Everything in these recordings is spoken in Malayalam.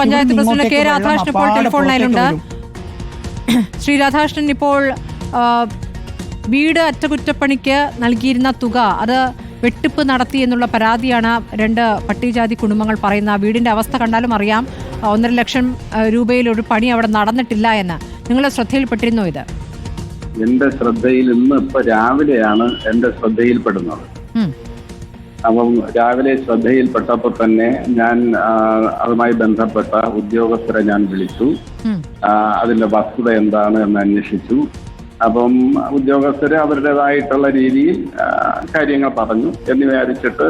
പഞ്ചായത്ത് പ്രസിഡന്റ് കെ രാധാകൃഷ്ണൻ ഇപ്പോൾ ടെലിഫോൺ ലൈനിലുണ്ട്. ശ്രീ രാധാകൃഷ്ണൻ, ഇപ്പോൾ വീട് അറ്റകുറ്റപ്പണിക്ക് നൽകിയിരുന്ന തുക അത് വെട്ടിപ്പ് നടത്തി എന്നുള്ള പരാതിയാണ് രണ്ട് പട്ടികജാതി കുടുംബങ്ങൾ പറയുന്ന. വീടിന്റെ അവസ്ഥ കണ്ടാലും അറിയാം 1.5 ലക്ഷം രൂപയിൽ ഒരു പണി അവിടെ നടന്നിട്ടില്ല എന്ന്. നിങ്ങളുടെ ശ്രദ്ധയിൽപ്പെട്ടിരുന്നോ ഇത്? എന്റെ ശ്രദ്ധയിൽ ഇപ്പൊ രാവിലെയാണ് എന്റെ ശ്രദ്ധയിൽപ്പെടുന്നത്. അപ്പം രാവിലെ ശ്രദ്ധയിൽപ്പെട്ടപ്പോൾ തന്നെ ഞാൻ അതുമായി ബന്ധപ്പെട്ട ഉദ്യോഗസ്ഥരെ ഞാൻ വിളിച്ചു. അതിന്റെ വസ്തുത എന്താണ് എന്ന് അന്വേഷിച്ചു. അപ്പം ഉദ്യോഗസ്ഥര് അവരുടേതായിട്ടുള്ള രീതിയിൽ കാര്യങ്ങൾ പറഞ്ഞു എന്ന് വിചാരിച്ചിട്ട്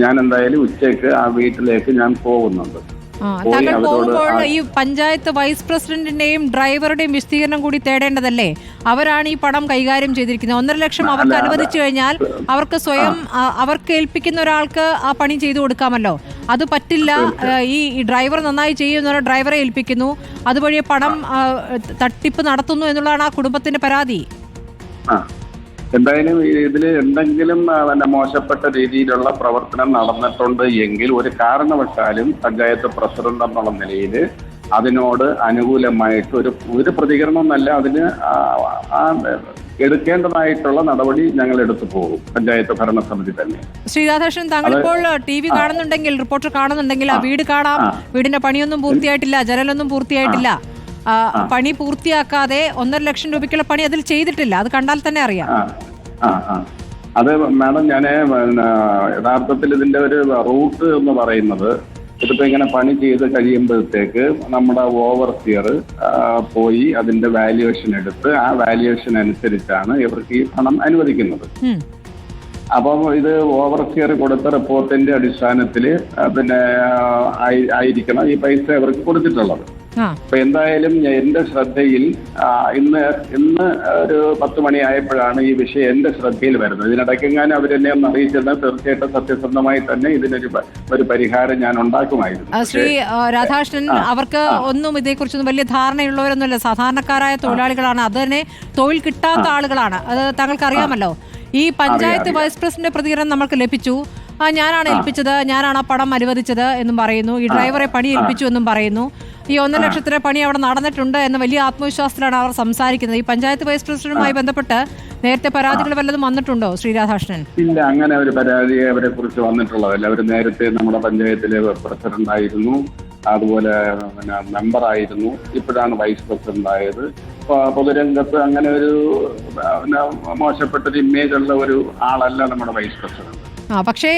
ഞാൻ എന്തായാലും ഉച്ചയ്ക്ക് ആ വീട്ടിലേക്ക് ഞാൻ പോകുന്നുണ്ട്. താങ്കൾ പോകുമ്പോൾ ഈ പഞ്ചായത്ത് വൈസ് പ്രസിഡന്റിന്റെയും ഡ്രൈവറുടെയും വിശദീകരണം കൂടി തേടേണ്ടതല്ലേ? അവരാണ് ഈ പണം കൈകാര്യം ചെയ്തിരിക്കുന്നത്. 1.5 ലക്ഷം അവർക്ക് അനുവദിച്ചു കഴിഞ്ഞാൽ അവർക്ക് സ്വയം അവർക്ക് ഏൽപ്പിക്കുന്ന ഒരാൾക്ക് ആ പണി ചെയ്തു കൊടുക്കാമല്ലോ. അത് പറ്റില്ല. ഈ ഡ്രൈവർ നന്നായി ചെയ്യുന്ന ഡ്രൈവറെ ഏൽപ്പിക്കുന്നു, അതുവഴി പണം തട്ടിപ്പ് നടത്തുന്നു എന്നുള്ളതാണ് ആ കുടുംബത്തിന്റെ പരാതി. എന്തായാലും ഇതിൽ എന്തെങ്കിലും മോശപ്പെട്ട രീതിയിലുള്ള പ്രവർത്തനം നടന്നിട്ടുണ്ട് എങ്കിൽ ഒരു കാരണവശാലും പഞ്ചായത്ത് പ്രസിഡന്റ് എന്നുള്ള നിലയിൽ അതിനോട് അനുകൂലമായിട്ട് ഒരു പ്രതികരണം എന്നല്ല, അതിന് എടുക്കേണ്ടതായിട്ടുള്ള നടപടി ഞങ്ങൾ എടുത്തു പോകും. പഞ്ചായത്ത് ഭരണസമിതി തന്നെ. ശ്രീ രാധാകൃഷ്ണൻ, താങ്കൾ ഇപ്പോൾ TV കാണുന്നുണ്ടെങ്കിൽ, റിപ്പോർട്ടർ കാണുന്നുണ്ടെങ്കിൽ, ആ വീട് കാണാം. വീടിന്റെ പണിയൊന്നും പൂർത്തിയായിട്ടില്ല, ജനലൊന്നും പൂർത്തിയായിട്ടില്ല. പണി പൂർത്തിയാക്കാതെ 1.5 ലക്ഷം രൂപയ്ക്കുള്ള പണി അതിൽ ചെയ്തിട്ടില്ല. അത് കണ്ടാൽ തന്നെ അറിയാം. അത് മാഡം, ഞാൻ യഥാർത്ഥത്തിൽ ഇതിന്റെ ഒരു റൂട്ട് എന്ന് പറയുന്നത്, ഇതിപ്പോ ഇങ്ങനെ പണി ചെയ്ത് കഴിയുമ്പോഴത്തേക്ക് നമ്മുടെ ഓവർസിയർ പോയി അതിന്റെ വാല്യുവേഷൻ എടുത്ത് ആ വാല്യുവേഷൻ അനുസരിച്ചാണ് ഇവർക്ക് ഈ പണം അനുവദിക്കുന്നത്. അപ്പം ഇത് ഓവർസിയർ കൊടുത്ത റിപ്പോർട്ടിന്റെ അടിസ്ഥാനത്തിൽ പിന്നെ ആയിരിക്കണം ഈ പൈസ ഇവർക്ക് കൊടുത്തിട്ടുള്ളത്. അപ്പൊ എന്തായാലും എന്റെ ശ്രദ്ധയിൽ ഇന്ന് ഒരു 10 മണിയായപ്പോഴാണ് ഈ വിഷയം എന്റെ ശ്രദ്ധയിൽ വരുന്നത്. ഇതിനിടയ്ക്കെങ്ങാനും അവരെന്നെ ഒന്ന് അറിയിച്ചത് തീർച്ചയായിട്ടും സത്യസന്ധമായി തന്നെ ഇതിനൊരു പരിഹാരം ഞാൻ ഉണ്ടാക്കുമായിരുന്നു. ശ്രീ രാധാകൃഷ്ണൻ, അവർക്ക് ഒന്നും ഇതേക്കുറിച്ചൊന്നും വലിയ ധാരണയുള്ളവരൊന്നുമല്ല. സാധാരണക്കാരായ തൊഴിലാളികളാണ്. അത് തന്നെ തൊഴിൽ കിട്ടാത്ത ആളുകളാണ്. അത് താങ്കൾക്ക് അറിയാമല്ലോ. ഈ പഞ്ചായത്ത് വൈസ് പ്രസിഡന്റ് പ്രതികരണം നമ്മൾക്ക് ലഭിച്ചു. ഞാനാണ് ഏൽപ്പിച്ചത്, ഞാനാണ് ആ പണം അനുവദിച്ചത് എന്നും പറയുന്നു. ഈ ഡ്രൈവറെ പണി ഏൽപ്പിച്ചു എന്നും പറയുന്നു. ഈ 1.5 ലക്ഷത്തിന്റെ പണി അവിടെ നടന്നിട്ടുണ്ട് എന്ന വലിയ ആത്മവിശ്വാസത്തിലാണ് അവർ സംസാരിക്കുന്നത്. ഈ പഞ്ചായത്ത് വൈസ് പ്രസിഡന്റുമായി ബന്ധപ്പെട്ട് നേരത്തെ പരാതികൾ വല്ലതും വന്നിട്ടുണ്ടോ ശ്രീ രാധാകൃഷ്ണൻ? ഇല്ല, അങ്ങനെ ഒരു പരാതി അവരെ കുറിച്ച് വന്നിട്ടുള്ളതല്ല. അവർ നേരത്തെ നമ്മുടെ പഞ്ചായത്തിലെ പ്രസിഡന്റ് ആയിരുന്നു, അതുപോലെ പിന്നെ മെമ്പറായിരുന്നു. ഇപ്പോഴാണ് വൈസ് പ്രസിഡന്റ് ആയത്. പൊതുരംഗത്ത് അങ്ങനെ ഒരു മോശപ്പെട്ടൊരു ഇമേജ് ഉള്ള ഒരു ആളല്ല നമ്മുടെ വൈസ് പ്രസിഡന്റ്. പക്ഷേ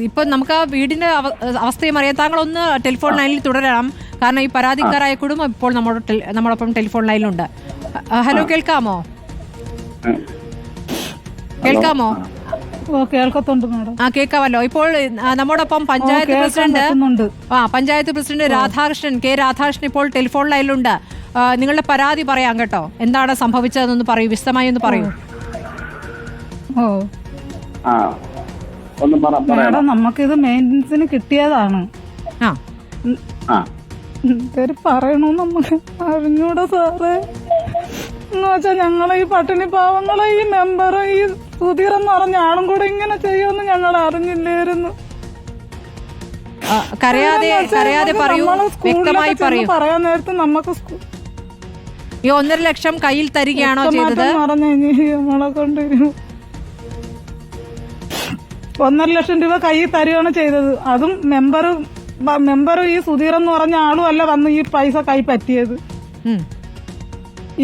ഇപ്പൊ നമുക്ക് ആ വീടിന്റെ അവസ്ഥയും അറിയാം. താങ്കൾ ഒന്ന് ടെലിഫോൺ ലൈനിൽ തുടരണം. കാരണം ഈ പരാതിക്കാരായ കുടുംബം ഇപ്പോൾ നമ്മളൊപ്പം ടെലിഫോൺ ലൈനിലുണ്ട്. ഹലോ, കേൾക്കാമോ? കേൾക്കാമോ? കേൾക്കത്തുണ്ട് മാഡം. കേൾക്കാമല്ലോ. ഇപ്പോൾ നമ്മോടൊപ്പം പഞ്ചായത്ത് പ്രസിഡന്റ് രാധാകൃഷ്ണൻ, കെ രാധാകൃഷ്ണൻ ഇപ്പോൾ ടെലിഫോൺ ലൈനിലുണ്ട്. നിങ്ങളുടെ പരാതി പറയാം കേട്ടോ. എന്താണ് സംഭവിച്ചതെന്നൊന്ന് പറയൂ, വിശദമായി ഒന്ന് പറയൂ. മാഡം, നമുക്കിത് മെയിൻ്റനൻസിന് കിട്ടിയതാണ്. പറയണോ നമുക്ക് അറിഞ്ഞൂടാ സാറേ. എന്നുവെച്ചാ ഞങ്ങളെ ഈ പട്ടിണി പാവങ്ങളെ ഈ മെമ്പർ ഈ സുധീർ എന്ന് പറഞ്ഞ ആളും കൂടെ ഇങ്ങനെ ചെയ്യുമെന്ന് ഞങ്ങൾ അറിഞ്ഞില്ലായിരുന്നു. പറയാൻ നേരത്തെ നമുക്ക് ഈ 1.5 ലക്ഷം കയ്യിൽ തരികയാണോ ചെയ്തത്? നമ്മളെ കൊണ്ട് 1.5 ലക്ഷം രൂപ കയ്യിൽ തരികയാണ് ചെയ്തത്. അതും മെമ്പർ ഈ സുധീർ എന്ന് പറഞ്ഞ ആളും അല്ല വന്ന് ഈ പൈസ കൈ പറ്റിയത്.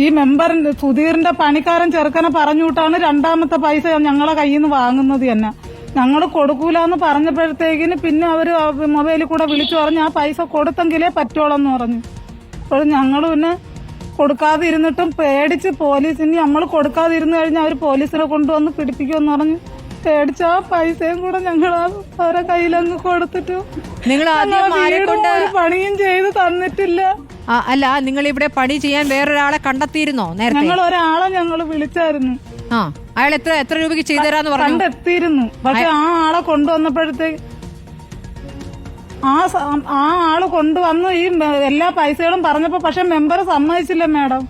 ഈ മെമ്പറിന്റെ സുധീറിന്റെ പണിക്കാരൻ ചെറുക്കനെ പറഞ്ഞുവിട്ടാണ് രണ്ടാമത്തെ പൈസ ഞങ്ങളെ കയ്യിൽ നിന്ന് വാങ്ങുന്നത് തന്നെ. ഞങ്ങൾ കൊടുക്കൂലെന്ന് പറഞ്ഞപ്പോഴത്തേക്കിന് പിന്നെ അവര് മൊബൈലിൽ കൂടെ വിളിച്ചു പറഞ്ഞ് ആ പൈസ കൊടുത്തെങ്കിലേ പറ്റുള്ളൂ പറഞ്ഞു. അപ്പോൾ ഞങ്ങൾ പിന്നെ കൊടുക്കാതെ ഇരുന്നിട്ടും പേടിച്ച് പോലീസിന് നമ്മൾ കൊടുക്കാതെ ഇരുന്ന് കഴിഞ്ഞാൽ അവർ പോലീസിനെ കൊണ്ടുവന്ന് പിടിപ്പിക്കുമെന്ന് പറഞ്ഞു പേടിച്ച ആ പൈസയും കൂടെ ഞങ്ങൾ അവരെ കയ്യിലങ്ങ് കൊടുത്തിട്ടു. നിങ്ങൾ ഒരു പണിയും ചെയ്ത് തന്നിട്ടില്ല. അല്ല, നിങ്ങൾ ഇവിടെ പണി ചെയ്യാൻ വേറൊരാളെ കണ്ടെത്തിയിരുന്നോ? നേരത്തെ ഞങ്ങൾ ഒരാളെ ഞങ്ങൾ വിളിച്ചായിരുന്നു. അയാൾ എത്ര രൂപയ്ക്ക് ചെയ്തു തരാന്ന് പറഞ്ഞു കണ്ടെത്തിയിരുന്നു. പക്ഷെ ആ ആളെ കൊണ്ടുവന്നപ്പോഴത്തേക്ക് ആ ആള് കൊണ്ടുവന്നു ഈ എല്ലാ പൈസകളും പറഞ്ഞപ്പോ പക്ഷെ മെമ്പർ സമ്മതിച്ചില്ല മാഡം.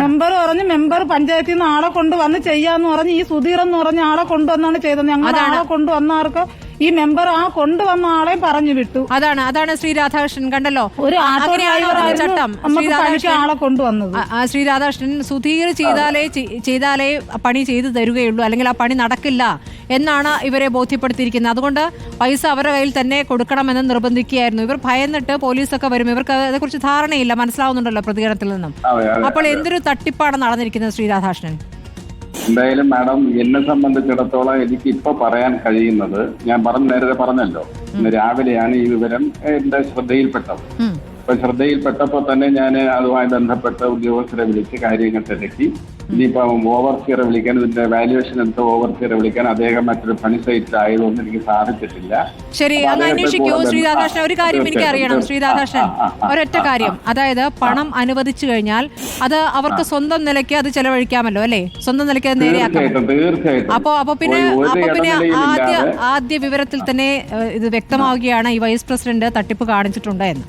മെമ്പർ പറഞ്ഞു മെമ്പർ പഞ്ചായത്തിൽ നിന്ന് ആളെ കൊണ്ടുവന്ന് ചെയ്യാന്ന് പറഞ്ഞ് ഈ സുധീർ എന്ന് പറഞ്ഞ ആളെ കൊണ്ടുവന്നാണ് ചെയ്തത്. ഞങ്ങൾ ആളെ കൊണ്ടുവന്നവർക്ക് ഈ മെമ്പർ ആ കൊണ്ടുവന്ന ആളെ പറഞ്ഞു വിട്ടു. അതാണ് ശ്രീ രാധാകൃഷ്ണൻ കണ്ടല്ലോ, ഒരു ആട്ടോ ഡ്രൈവറായിരുന്നു ചട്ടം. നമുക്ക് പണിക്ക് ആളെ കൊണ്ടുവന്നത്. ശ്രീ രാധാകൃഷ്ണൻ, സുധീർ ചെയ്താലേ പണി ചെയ്തു തരികയുള്ളൂ, അല്ലെങ്കിൽ ആ പണി നടക്കില്ല എന്നാണ് ഇവരെ ബോധ്യപ്പെടുത്തിയിരിക്കുന്നത്. അതുകൊണ്ട് പൈസ അവരുടെ കയ്യിൽ തന്നെ കൊടുക്കണമെന്ന് നിർബന്ധിക്കുകയായിരുന്നു. ഇവർ ഭയന്നിട്ട് പോലീസൊക്കെ വരും. ഇവർക്ക് അതേക്കുറിച്ച് ധാരണയില്ല, മനസ്സിലാവുന്നുണ്ടല്ലോ പ്രതികരണത്തിൽ നിന്നും. അപ്പോൾ എന്തൊരു തട്ടിപ്പാണ് നടന്നിരിക്കുന്നത് ശ്രീ രാധാകൃഷ്ണൻ? എന്തായാലും മാഡം, എന്നെ സംബന്ധിച്ചിടത്തോളം എനിക്ക് ഇപ്പൊ പറയാൻ കഴിയുന്നത്, ഞാൻ നേരത്തെ പറഞ്ഞല്ലോ, ഇന്ന് രാവിലെയാണ് ഈ വിവരം എന്റെ ശ്രദ്ധയിൽപ്പെട്ടത്. അപ്പൊ ശ്രദ്ധയിൽപ്പെട്ടപ്പോൾ തന്നെ ഞാൻ അതുമായി ബന്ധപ്പെട്ട ഉദ്യോഗസ്ഥരെ വിളിച്ച് കാര്യങ്ങൾ തിരക്കി. ഇനിയിപ്പോ ഓവർസിയറെ വിളിക്കാൻ, ഇതിന്റെ വാല്യുവേഷൻ എടുത്ത ഓവർസിയറെ വിളിക്കാൻ അദ്ദേഹം മറ്റൊരു പണി സൈറ്റിൽ ആയതുകൊണ്ട് എനിക്ക് സാധിച്ചിട്ടില്ല. ശരി, അങ്ങ് അന്വേഷിക്കൂ ശ്രീ രാധാകൃഷ്ണൻ. ഒരു കാര്യം എനിക്ക് അറിയണം ശ്രീ രാധാകൃഷ്ണൻ, ഒരൊറ്റ കാര്യം. അതായത് പണം അനുവദിച്ചു കഴിഞ്ഞാൽ അത് അവർക്ക് സ്വന്തം നിലയ്ക്ക് അത് ചെലവഴിക്കാമല്ലോ, അല്ലെ? സ്വന്തം നിലയ്ക്ക് അത് നേരെയാക്കാം. തീർച്ചയായിട്ടും. അപ്പൊ പിന്നെ ആദ്യ വിവരത്തിൽ തന്നെ ഇത് വ്യക്തമാവുകയാണ് ഈ വൈസ് പ്രസിഡന്റ് തട്ടിപ്പ് കാണിച്ചിട്ടുണ്ട് എന്ന്.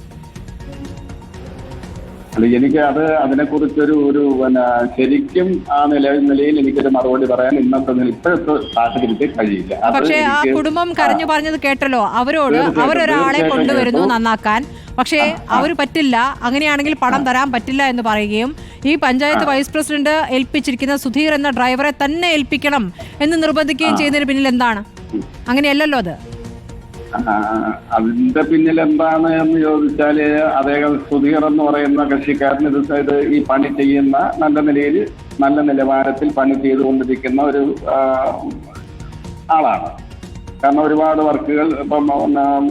അല്ല, എനിക്ക് അതിനെക്കുറിച്ചൊരു ശരിക്കും ആ നിലയിൽ എനിക്കൊരു മറുപടി പറയാൻ ഇപ്പോഴത്തെ സാഹചര്യത്തിൽ കഴിയില്ല. പക്ഷേ ആ കുടുംബം കരഞ്ഞു പറഞ്ഞത് കേട്ടല്ലോ, അവരൊരാളെ കൊണ്ടുവരുന്നു നന്നാക്കാൻ, പക്ഷേ അവര് പറ്റില്ല, അങ്ങനെയാണെങ്കിൽ പണം തരാൻ പറ്റില്ല എന്ന് പറയുകയും ഈ പഞ്ചായത്ത് വൈസ് പ്രസിഡന്റ് ഏൽപ്പിച്ചിരിക്കുന്ന സുധീർ എന്ന ഡ്രൈവറെ തന്നെ ഏൽപ്പിക്കണം എന്ന് നിർബന്ധിക്കുകയും ചെയ്യുന്നതിന് പിന്നിൽ എന്താണ്? അങ്ങനെയല്ലല്ലോ അത്. അതിന്റെ പിന്നിൽ എന്താണ് എന്ന് ചോദിച്ചാല്, അദ്ദേഹം സുധീർ എന്ന് പറയുന്ന കക്ഷിക്കാരൻ ഇത് ഈ പണി ചെയ്യുന്ന നല്ല നിലവാരത്തിൽ പണി ചെയ്തുകൊണ്ടിരിക്കുന്ന ഒരു ആളാണ്. കാരണം ഒരുപാട് വർക്കുകൾ ഇപ്പം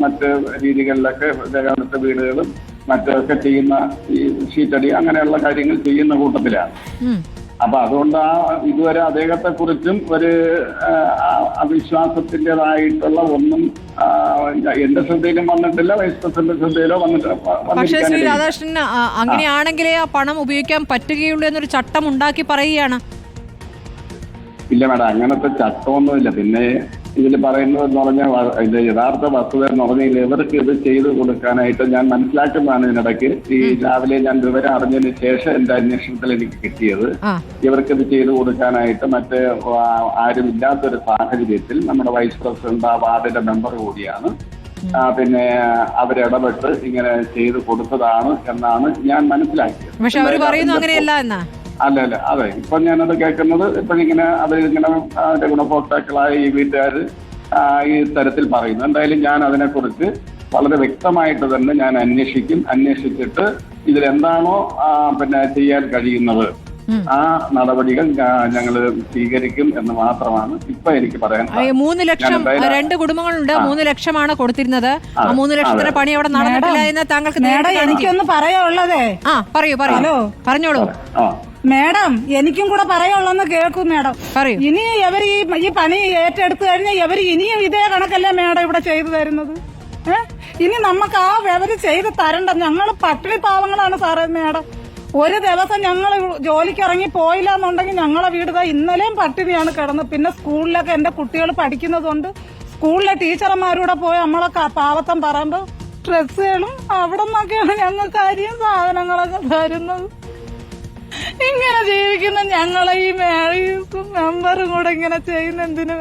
മറ്റ് രീതികളിലൊക്കെ അദ്ദേഹത്തെ വീടുകളും മറ്റൊക്കെ ചെയ്യുന്ന ഈ ഷീറ്റടി അങ്ങനെയുള്ള കാര്യങ്ങൾ ചെയ്യുന്ന കൂട്ടത്തിലാണ്. അപ്പൊ അതുകൊണ്ട് ഇതുവരെ അദ്ദേഹത്തെ കുറിച്ചും ഒരു അവിശ്വാസത്തിൻ്റെതായിട്ടുള്ള ഒന്നും എന്റെ ശ്രദ്ധയിലും വന്നിട്ടില്ല, വൈസ് പ്രസിഡന്റ് ശ്രദ്ധയിലോ വന്നിട്ടില്ല. പക്ഷേ ശ്രീ രാധാകൃഷ്ണൻ, അങ്ങനെയാണെങ്കിലേ ആ പണം ഉപയോഗിക്കാൻ പറ്റുകയുള്ളൂ എന്നൊരു ചട്ടം ഉണ്ടാക്കി പറയുകയാണ്. ഇല്ല മാഡം, അങ്ങനത്തെ ചട്ടമൊന്നുമില്ല. പിന്നെ ഇതിൽ പറയുന്നത് എന്ന് പറഞ്ഞാൽ, ഇത് യഥാർത്ഥ വസ്തുത എന്ന് പറഞ്ഞാൽ ഇവർക്ക് ഇത് ചെയ്തു കൊടുക്കാനായിട്ട് ഞാൻ മനസ്സിലാക്കുന്നതാണ്. ഇതിനിടയ്ക്ക് ഈ രാവിലെ ഞാൻ വിവരം അറിഞ്ഞതിന് ശേഷം എന്റെ അന്വേഷണത്തിൽ എനിക്ക് കിട്ടിയത്, ഇവർക്ക് ഇത് ചെയ്തു കൊടുക്കാനായിട്ട് മറ്റ് ആരും ഇല്ലാത്തൊരു സാഹചര്യത്തിൽ നമ്മുടെ വൈസ് പ്രസിഡന്റ് ആ വാർഡിന്റെ മെമ്പർ കൂടിയാണ്. പിന്നെ അവരിടപെട്ട് ഇങ്ങനെ ചെയ്തു കൊടുത്തതാണ് എന്നാണ് ഞാൻ മനസ്സിലാക്കിയത്. പക്ഷെ അവർ പറയുന്നു അങ്ങനെയല്ല എന്നാ. അല്ല, അതെ. ഇപ്പൊ ഞാനത് കേൾക്കുന്നത് ഇപ്പോഴിങ്ങനെ അതിങ്ങനെ അതിന്റെ ഗുണഭോക്താക്കളായ ഈ വീട്ടുകാർ ഈ തരത്തിൽ പറയുന്നു. എന്തായാലും ഞാൻ അതിനെക്കുറിച്ച് വളരെ വ്യക്തമായിട്ട് തന്നെ ഞാൻ അന്വേഷിച്ചിട്ട് ഇതിലെന്താണോ പിന്നെ ചെയ്യാൻ കഴിയുന്നത് ആ നടപടികൾ ഞങ്ങൾ സ്വീകരിക്കും എന്ന് മാത്രമാണ് ഇപ്പൊ എനിക്ക് പറയാൻ. 3 ലക്ഷം 2 കുടുംബങ്ങളുണ്ട്, 3 ലക്ഷമാണ് കൊടുത്തിരുന്നത്. ആ 3 ലക്ഷത്തിന്റെ പണി അവിടെ നടന്നിട്ടില്ല എന്ന് താങ്കൾക്ക് എനിക്കൊന്ന് പറയാനുള്ളതേ. പറഞ്ഞോളൂ മാഡം, എനിക്കും കൂടെ പറയാനുള്ളതെന്ന് കേൾക്കും മാഡം. ഇനി ഇവർ ഈ പണി ഏറ്റെടുത്തു കഴിഞ്ഞാൽ ഇവർ ഇനിയും ഇതേ കണക്കല്ലേ മാഡം ഇവിടെ ചെയ്തു തരുന്നത്? ഇനി നമുക്ക് ആ അവര് ചെയ്ത് തരണ്ട. ഞങ്ങൾ പട്ടിണി പാവങ്ങളാണ് സാറേ മാഡം. ഒരു ദിവസം ഞങ്ങൾ ജോലിക്ക് ഇറങ്ങി പോയില്ല എന്നുണ്ടെങ്കിൽ ഞങ്ങളെ വീട് ഇന്നലെയും പട്ടിണിയാണ് കിടന്നത്. പിന്നെ സ്കൂളിലൊക്കെ എന്റെ കുട്ടികൾ പഠിക്കുന്നതുകൊണ്ട് സ്കൂളിലെ ടീച്ചർമാരൂടെ പോയി നമ്മളെ പാവത്തം പറയുമ്പോൾ ഡ്രസ്സുകളും അവിടെ നിന്നൊക്കെയാണ് ഞങ്ങൾക്ക് അരിയും സാധനങ്ങളൊക്കെ തരുന്നത്. ഇങ്ങനെ ജീവിക്കുന്ന ഞങ്ങളെ ഈ മെമ്പറും കൂടെ ഇങ്ങനെ ചെയ്യുന്ന എന്തിനു?